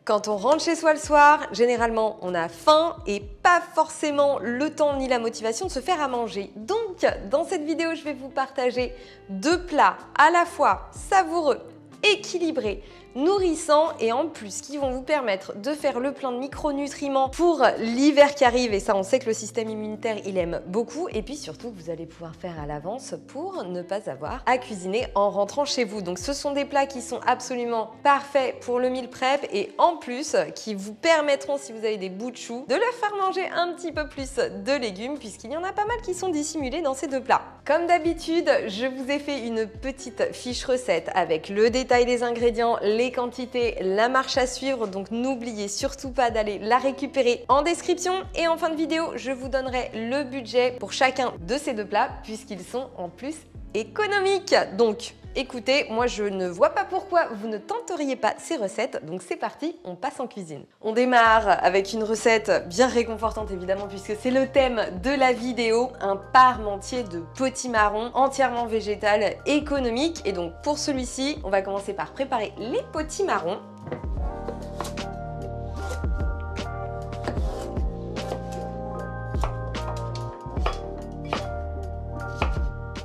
Quand on rentre chez soi le soir, généralement on a faim et pas forcément le temps ni la motivation de se faire à manger. Donc dans cette vidéo, je vais vous partager 2 plats à la fois savoureux, équilibrés, nourrissants et en plus qui vont vous permettre de faire le plein de micronutriments pour l'hiver qui arrive, et ça on sait que le système immunitaire il aime beaucoup, et puis surtout vous allez pouvoir faire à l'avance pour ne pas avoir à cuisiner en rentrant chez vous. Donc ce sont des plats qui sont absolument parfaits pour le meal prep et en plus qui vous permettront, si vous avez des bouts de chou, de leur faire manger un petit peu plus de légumes puisqu'il y en a pas mal qui sont dissimulés dans ces 2 plats. Comme d'habitude, je vous ai fait une petite fiche recette avec le détail des ingrédients, les quantités, la marche à suivre, donc n'oubliez surtout pas d'aller la récupérer en description. Et en fin de vidéo, je vous donnerai le budget pour chacun de ces 2 plats puisqu'ils sont en plus économiques. Donc écoutez, moi je ne vois pas pourquoi vous ne tenteriez pas ces recettes, donc c'est parti, on passe en cuisine. On démarre avec une recette bien réconfortante évidemment puisque c'est le thème de la vidéo, un parmentier de potimarron entièrement végétal économique. Et donc pour celui-ci, on va commencer par préparer les potimarrons.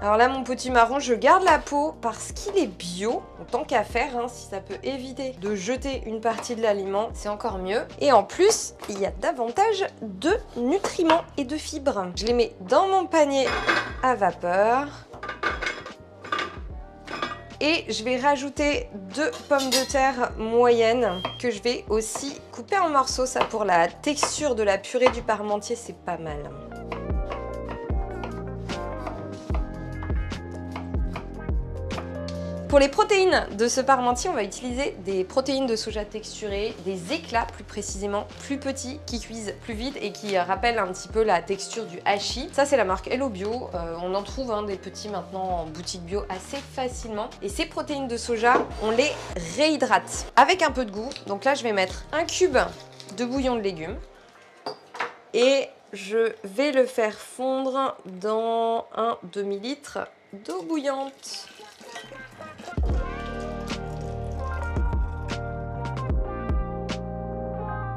Alors là, mon potimarron, je garde la peau parce qu'il est bio. Donc, tant qu'à faire, hein, si ça peut éviter de jeter une partie de l'aliment, c'est encore mieux. Et en plus, il y a davantage de nutriments et de fibres. Je les mets dans mon panier à vapeur. Et je vais rajouter 2 pommes de terre moyennes que je vais aussi couper en morceaux. Ça, pour la texture de la purée du parmentier, c'est pas mal. Pour les protéines de ce parmentier, on va utiliser des protéines de soja texturées, des éclats plus précisément, plus petits, qui cuisent plus vite et qui rappellent un petit peu la texture du hachis. Ça, c'est la marque Hello Bio. On en trouve des petits maintenant en boutique bio assez facilement. Et ces protéines de soja, on les réhydrate avec un peu de goût. Donc là, je vais mettre un cube de bouillon de légumes et je vais le faire fondre dans un demi-litre d'eau bouillante.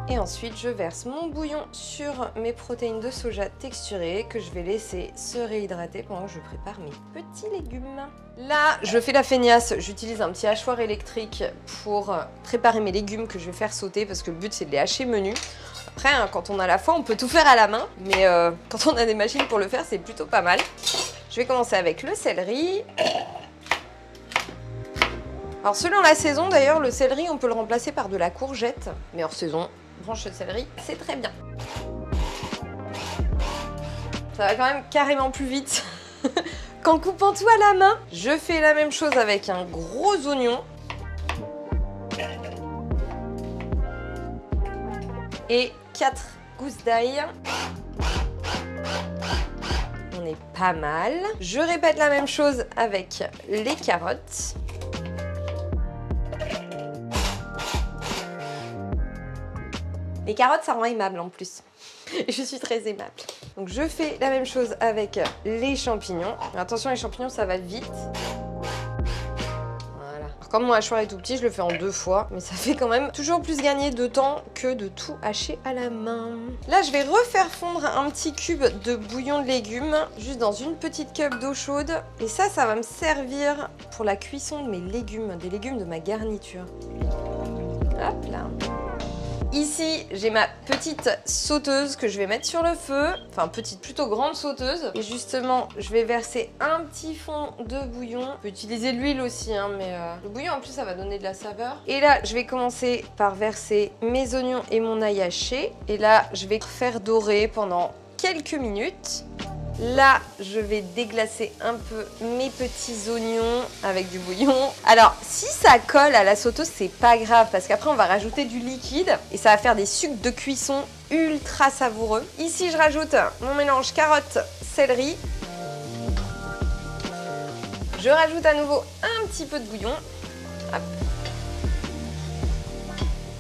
Et ensuite, je verse mon bouillon sur mes protéines de soja texturées que je vais laisser se réhydrater pendant que je prépare mes petits légumes. Là, je fais la feignasse, j'utilise un petit hachoir électrique pour préparer mes légumes que je vais faire sauter parce que le but c'est de les hacher menus. Après, hein, quand on a la foi, on peut tout faire à la main, mais quand on a des machines pour le faire, c'est plutôt pas mal. Je vais commencer avec le céleri. Alors selon la saison d'ailleurs, le céleri on peut le remplacer par de la courgette, mais hors saison, branche de céleri, c'est très bien. Ça va quand même carrément plus vite qu'en coupant tout à la main. Je fais la même chose avec un gros oignon. Et 4 gousses d'ail. On est pas mal. Je répète la même chose avec les carottes. Les carottes, ça rend aimable en plus. Je suis très aimable. Donc je fais la même chose avec les champignons. Attention, les champignons, ça va vite. Voilà. Alors, comme mon hachoir est tout petit, je le fais en 2 fois. Mais ça fait quand même toujours plus gagner de temps que de tout hacher à la main. Là, je vais refaire fondre un petit cube de bouillon de légumes, juste dans une petite cup d'eau chaude. Et ça va me servir pour la cuisson de mes légumes, des légumes de ma garniture. Hop là. Ici, j'ai ma petite sauteuse que je vais mettre sur le feu. Enfin, petite, plutôt grande sauteuse. Et justement, je vais verser un petit fond de bouillon. On peut utiliser de l'huile aussi, hein, mais le bouillon, en plus, ça va donner de la saveur. Et là, je vais commencer par verser mes oignons et mon ail haché. Et là, je vais faire dorer pendant quelques minutes. Là, je vais déglacer un peu mes petits oignons avec du bouillon. Alors, si ça colle à la sauteuse, c'est pas grave parce qu'après, on va rajouter du liquide et ça va faire des sucs de cuisson ultra savoureux. Ici, je rajoute mon mélange carotte-céleri. Je rajoute à nouveau un petit peu de bouillon. Hop.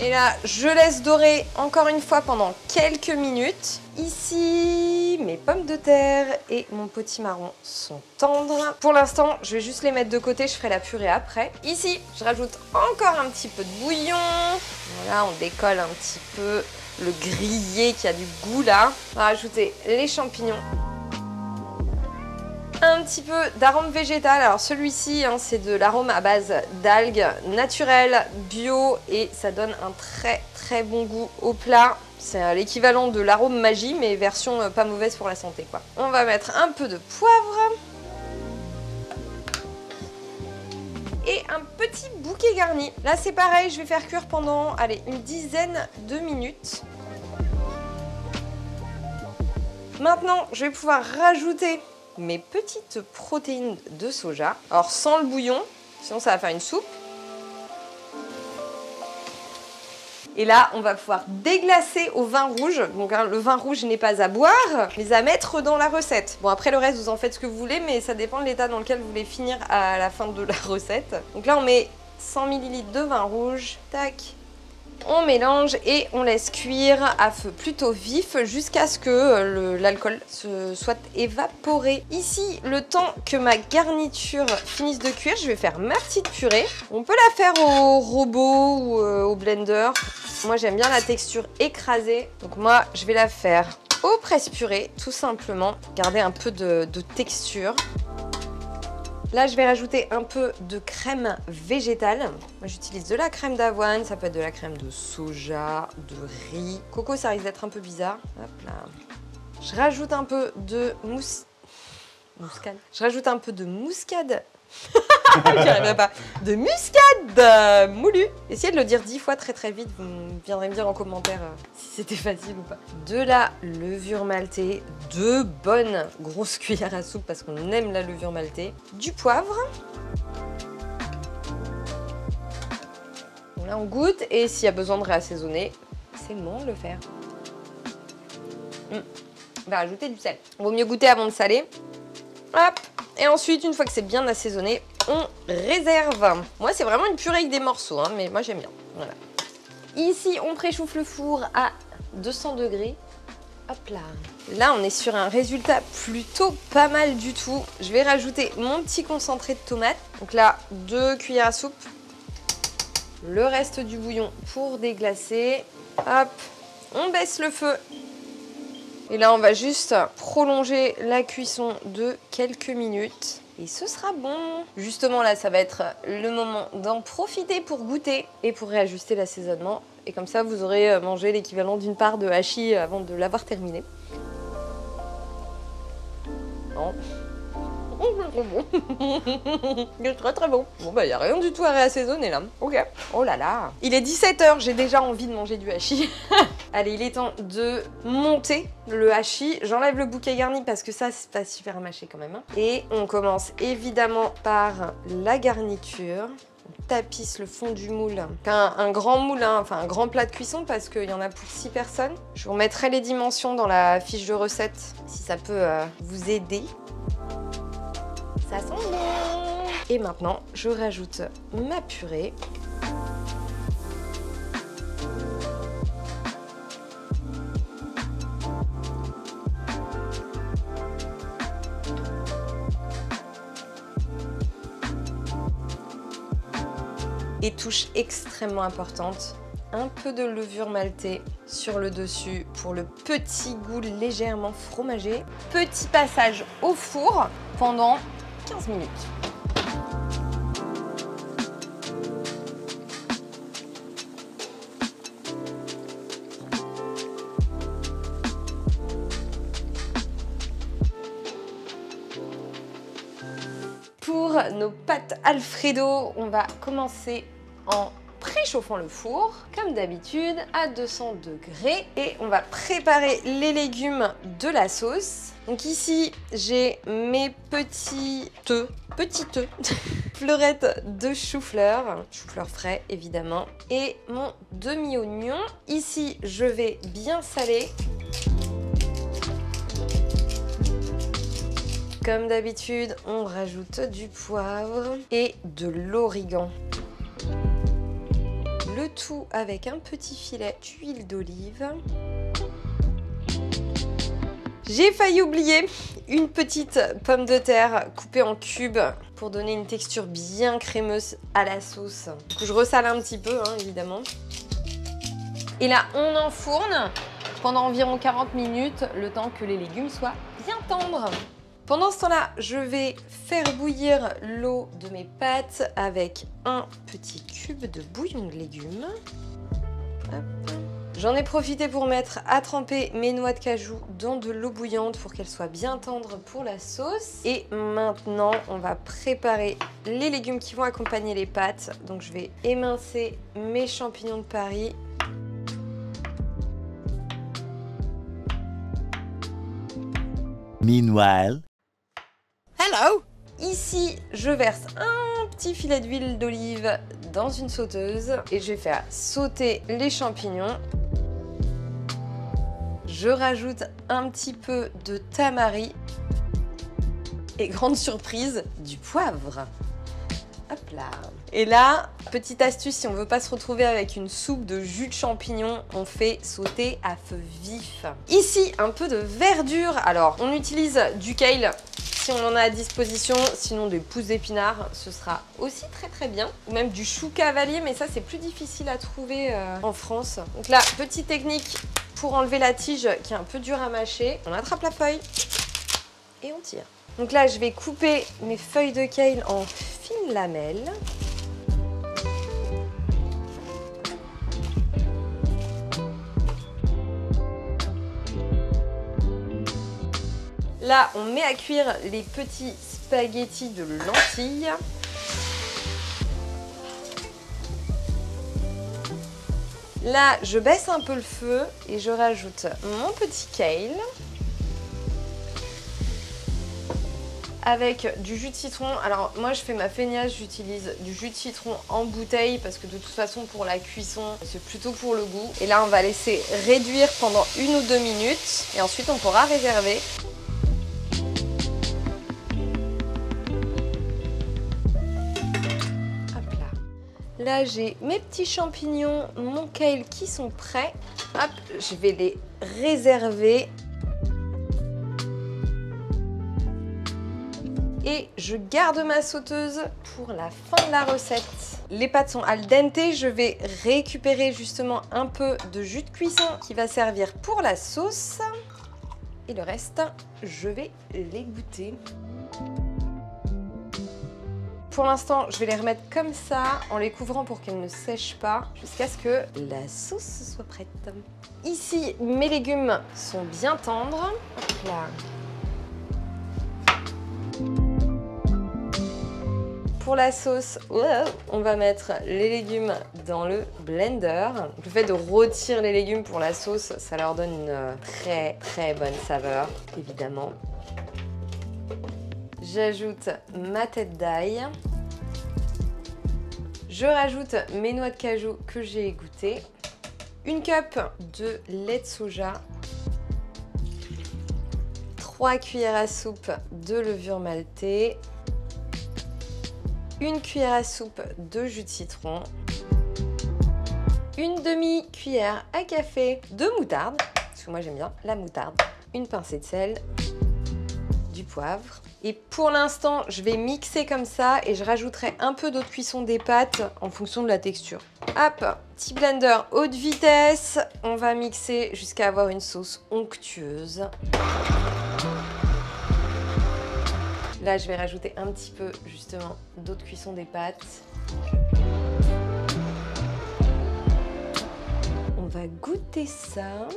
Et là, je laisse dorer encore une fois pendant quelques minutes. Ici, mes pommes de terre et mon potimarron sont tendres. Pour l'instant, je vais juste les mettre de côté, je ferai la purée après. Ici, je rajoute encore un petit peu de bouillon. Voilà, on décolle un petit peu le grillé qui a du goût là. On va rajouter les champignons. Un petit peu d'arôme végétal. Alors celui-ci, hein, c'est de l'arôme à base d'algues naturelles, bio, et ça donne un très bon goût au plat. C'est l'équivalent de l'arôme magie, mais version pas mauvaise pour la santé, quoi. On va mettre un peu de poivre. Et un petit bouquet garni. Là, c'est pareil, je vais faire cuire pendant, allez, une dizaine de minutes. Maintenant, je vais pouvoir rajouter mes petites protéines de soja. Alors, sans le bouillon, sinon ça va faire une soupe. Et là, on va pouvoir déglacer au vin rouge. Donc hein, le vin rouge n'est pas à boire, mais à mettre dans la recette. Bon, après le reste, vous en faites ce que vous voulez, mais ça dépend de l'état dans lequel vous voulez finir à la fin de la recette. Donc là, on met 100 ml de vin rouge. Tac. On mélange et on laisse cuire à feu plutôt vif jusqu'à ce que l'alcool se soit évaporé. Ici, le temps que ma garniture finisse de cuire, je vais faire ma petite purée. On peut la faire au robot ou au blender. Moi, j'aime bien la texture écrasée. Donc moi, je vais la faire au presse-purée, tout simplement. Garder un peu de texture. Là, je vais rajouter un peu de crème végétale. Moi, j'utilise de la crème d'avoine, ça peut être de la crème de soja, de riz. Coco, ça risque d'être un peu bizarre. Hop là. Je rajoute un peu de muscade. Je rajoute un peu de muscade. J'y arriverai pas. De muscade moulue. Essayez de le dire 10 fois très vite. Vous viendrez me dire en commentaire si c'était facile ou pas. De la levure maltée, 2 bonnes grosses cuillères à soupe parce qu'on aime la levure maltée. Du poivre. Là on goûte et s'il y a besoin de réassaisonner, c'est le moment de le faire. On va rajouter du sel. Vaut mieux goûter avant de saler. Hop. Et ensuite, une fois que c'est bien assaisonné, on réserve. Moi, c'est vraiment une purée avec des morceaux, hein, mais moi, j'aime bien. Voilà. Ici, on préchauffe le four à 200 degrés. Hop là. Là, on est sur un résultat plutôt pas mal du tout. Je vais rajouter mon petit concentré de tomate. Donc là, 2 cuillères à soupe. Le reste du bouillon pour déglacer. Hop, on baisse le feu. Et là, on va juste prolonger la cuisson de quelques minutes. Et ce sera bon. Justement, là, ça va être le moment d'en profiter pour goûter et pour réajuster l'assaisonnement. Et comme ça, vous aurez mangé l'équivalent d'une part de hachis avant de l'avoir terminé. Non. C'est trop bon. C'est très bon. Bon bah il n'y a rien du tout à réassaisonner là. Ok. Oh là là. Il est 17 h, j'ai déjà envie de manger du hachis. Allez, il est temps de monter le hachis. J'enlève le bouquet garni parce que ça c'est pas super à mâcher quand même. Et on commence évidemment par la garniture. On tapisse le fond du moule. Un grand moule, hein, enfin un grand plat de cuisson parce qu'il y en a pour 6 personnes. Je vous remettrai les dimensions dans la fiche de recette si ça peut vous aider. Ça sent bon. Et maintenant, je rajoute ma purée. Et touche extrêmement importante, un peu de levure maltée sur le dessus pour le petit goût légèrement fromagé. Petit passage au four pendant 15 minutes. Pour nos pâtes Alfredo, on va commencer en préchauffant le four, comme d'habitude, à 200 degrés. Et on va préparer les légumes de la sauce. Donc ici, j'ai mes petits œufs, fleurettes de chou-fleur frais évidemment, et mon demi-oignon. Ici, je vais bien saler. Comme d'habitude, on rajoute du poivre et de l'origan. Le tout avec un petit filet d'huile d'olive. J'ai failli oublier une petite pomme de terre coupée en cubes pour donner une texture bien crémeuse à la sauce. Du coup, je ressale un petit peu, hein, évidemment. Et là, on enfourne pendant environ 40 minutes, le temps que les légumes soient bien tendres. Pendant ce temps-là, je vais faire bouillir l'eau de mes pâtes avec un petit cube de bouillon de légumes. J'en ai profité pour mettre à tremper mes noix de cajou dans de l'eau bouillante pour qu'elles soient bien tendres pour la sauce. Et maintenant, on va préparer les légumes qui vont accompagner les pâtes. Donc je vais émincer mes champignons de Paris. Meanwhile. Hello! Ici, je verse un petit filet d'huile d'olive dans une sauteuse et je vais faire sauter les champignons. Je rajoute un petit peu de tamari et grande surprise, du poivre. Hop là. Et là, petite astuce, si on veut pas se retrouver avec une soupe de jus de champignons, on fait sauter à feu vif. Ici, un peu de verdure. Alors, on utilise du kale si on en a à disposition, sinon des pousses d'épinards, ce sera aussi très bien. Ou même du chou cavalier, mais ça c'est plus difficile à trouver en France. Donc là, petite technique pour enlever la tige qui est un peu dure à mâcher. On attrape la feuille et on tire. Donc là, je vais couper mes feuilles de kale en fines lamelles. Là, on met à cuire les petits spaghettis de lentilles. Là, je baisse un peu le feu et je rajoute mon petit kale avec du jus de citron. Alors moi, je fais ma feignasse, j'utilise du jus de citron en bouteille parce que de toute façon, pour la cuisson, c'est plutôt pour le goût. Et là, on va laisser réduire pendant 1 ou 2 minutes et ensuite, on pourra réserver. Là, j'ai mes petits champignons, mon kale qui sont prêts. Hop, je vais les réserver. Et je garde ma sauteuse pour la fin de la recette. Les pâtes sont al dente. Je vais récupérer justement un peu de jus de cuisson qui va servir pour la sauce. Et le reste, je vais les goûter. Pour l'instant, je vais les remettre comme ça, en les couvrant pour qu'elles ne sèchent pas, jusqu'à ce que la sauce soit prête. Ici, mes légumes sont bien tendres. Hop là. Pour la sauce, on va mettre les légumes dans le blender. Le fait de rôtir les légumes pour la sauce, ça leur donne une très bonne saveur, évidemment. J'ajoute ma tête d'ail. Je rajoute mes noix de cajou que j'ai égouttées. 1 cup de lait de soja. 3 cuillères à soupe de levure maltée. 1 cuillère à soupe de jus de citron. 1 demi-cuillère à café de moutarde, parce que moi j'aime bien la moutarde. 1 pincée de sel. Du poivre. Et pour l'instant, je vais mixer comme ça et je rajouterai un peu d'eau de cuisson des pâtes en fonction de la texture. Hop, petit blender haute vitesse. On va mixer jusqu'à avoir une sauce onctueuse. Là, je vais rajouter un petit peu justement d'eau de cuisson des pâtes. On va goûter ça.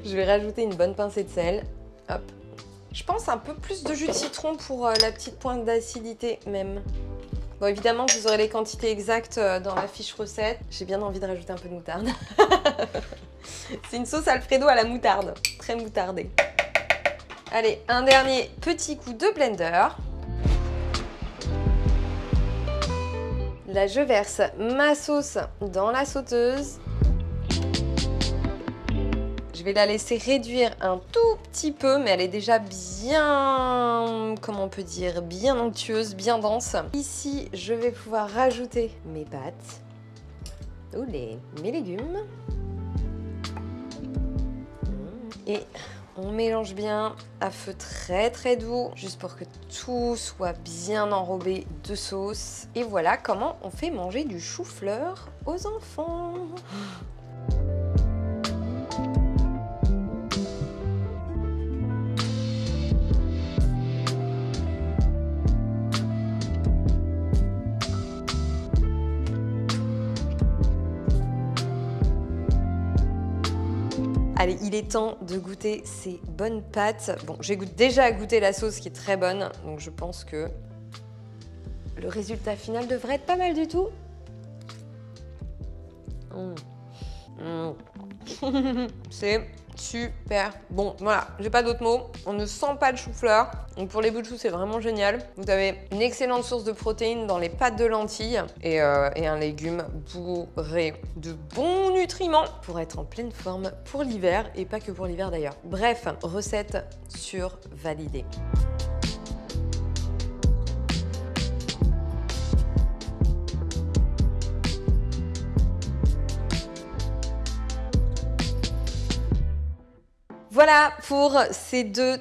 Je vais rajouter une bonne pincée de sel. Hop. Je pense un peu plus de jus de citron pour la petite pointe d'acidité même. Bon, évidemment, vous aurez les quantités exactes dans la fiche recette. J'ai bien envie de rajouter un peu de moutarde. C'est une sauce Alfredo à la moutarde. Très moutardée. Allez, un dernier petit coup de blender. Là, je verse ma sauce dans la sauteuse. Je vais la laisser réduire un tout petit peu, mais elle est déjà bien, comment on peut dire, bien onctueuse, bien dense. Ici, je vais pouvoir rajouter mes pâtes, ou mes légumes. Et on mélange bien à feu très très doux, juste pour que tout soit bien enrobé de sauce. Et voilà comment on fait manger du chou-fleur aux enfants. Allez, il est temps de goûter ces bonnes pâtes. Bon, j'ai déjà goûté la sauce qui est très bonne, donc je pense que le résultat final devrait être pas mal du tout. C'est super bon. Voilà, j'ai pas d'autres mots. On ne sent pas le chou-fleur. Donc pour les bouts de chou, c'est vraiment génial. Vous avez une excellente source de protéines dans les pâtes de lentilles et un légume bourré de bons nutriments pour être en pleine forme pour l'hiver et pas que pour l'hiver d'ailleurs. Bref, recette survalidée. Voilà pour ces deux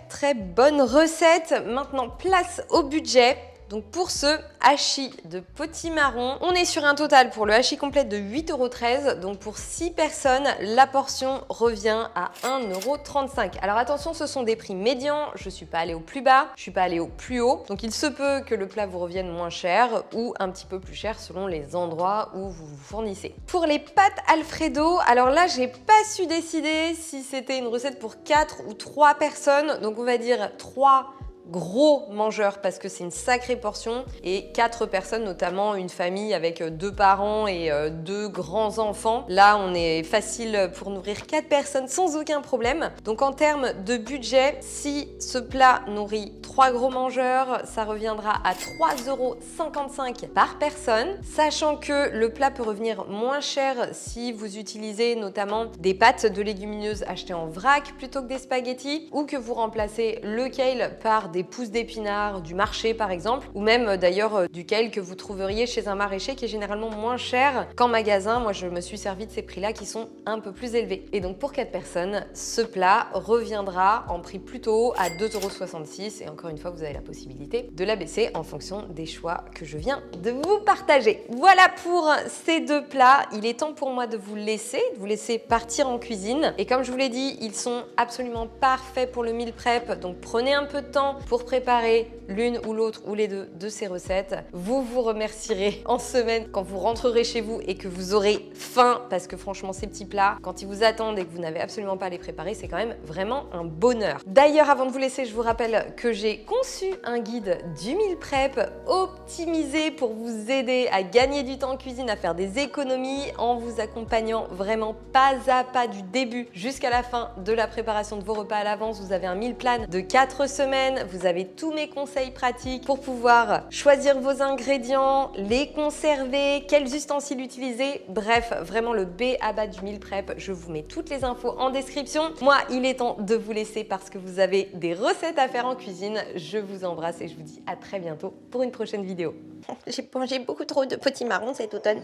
très bonnes recettes. Maintenant, place au budget. Donc pour ce hachis de potimarron, on est sur un total pour le hachis complet de 8,13 €. Donc pour 6 personnes, la portion revient à 1,35 €. Alors attention, ce sont des prix médians. Je ne suis pas allée au plus bas, je ne suis pas allée au plus haut. Donc il se peut que le plat vous revienne moins cher ou un petit peu plus cher selon les endroits où vous vous fournissez. Pour les pâtes Alfredo, alors là, j'ai pas su décider si c'était une recette pour 4 ou 3 personnes. Donc on va dire 3 gros mangeurs parce que c'est une sacrée portion et 4 personnes, notamment une famille avec 2 parents et 2 grands enfants. Là, on est facile pour nourrir 4 personnes sans aucun problème. Donc en termes de budget, si ce plat nourrit 3 gros mangeurs, ça reviendra à 3,55 € par personne, sachant que le plat peut revenir moins cher si vous utilisez notamment des pâtes de légumineuses achetées en vrac plutôt que des spaghettis, ou que vous remplacez le kale par des pousses d'épinards du marché par exemple, ou même d'ailleurs du kale que vous trouveriez chez un maraîcher qui est généralement moins cher qu'en magasin. Moi, je me suis servi de ces prix-là qui sont un peu plus élevés. Et donc pour 4 personnes, ce plat reviendra en prix plutôt haut à 2,66 € et encore une fois, vous avez la possibilité de l'abaisser en fonction des choix que je viens de vous partager. Voilà pour ces deux plats. Il est temps pour moi de vous laisser partir en cuisine. Et comme je vous l'ai dit, ils sont absolument parfaits pour le meal prep. Donc prenez un peu de temps pour préparer l'une ou l'autre ou les deux de ces recettes. Vous vous remercierez en semaine quand vous rentrerez chez vous et que vous aurez faim, parce que franchement, ces petits plats, quand ils vous attendent et que vous n'avez absolument pas à les préparer, c'est quand même vraiment un bonheur. D'ailleurs, avant de vous laisser, je vous rappelle que j'ai conçu un guide du meal prep optimisé pour vous aider à gagner du temps en cuisine, à faire des économies en vous accompagnant vraiment pas à pas du début jusqu'à la fin de la préparation de vos repas à l'avance. Vous avez un meal plan de 4 semaines, vous avez tous mes conseils pratiques pour pouvoir choisir vos ingrédients, les conserver, quels ustensiles utiliser, bref, vraiment le B à bas du meal prep. Je vous mets toutes les infos en description. Moi, il est temps de vous laisser parce que vous avez des recettes à faire en cuisine. Je vous embrasse et je vous dis à très bientôt pour une prochaine vidéo. J'ai mangé beaucoup trop de potimarron cet automne.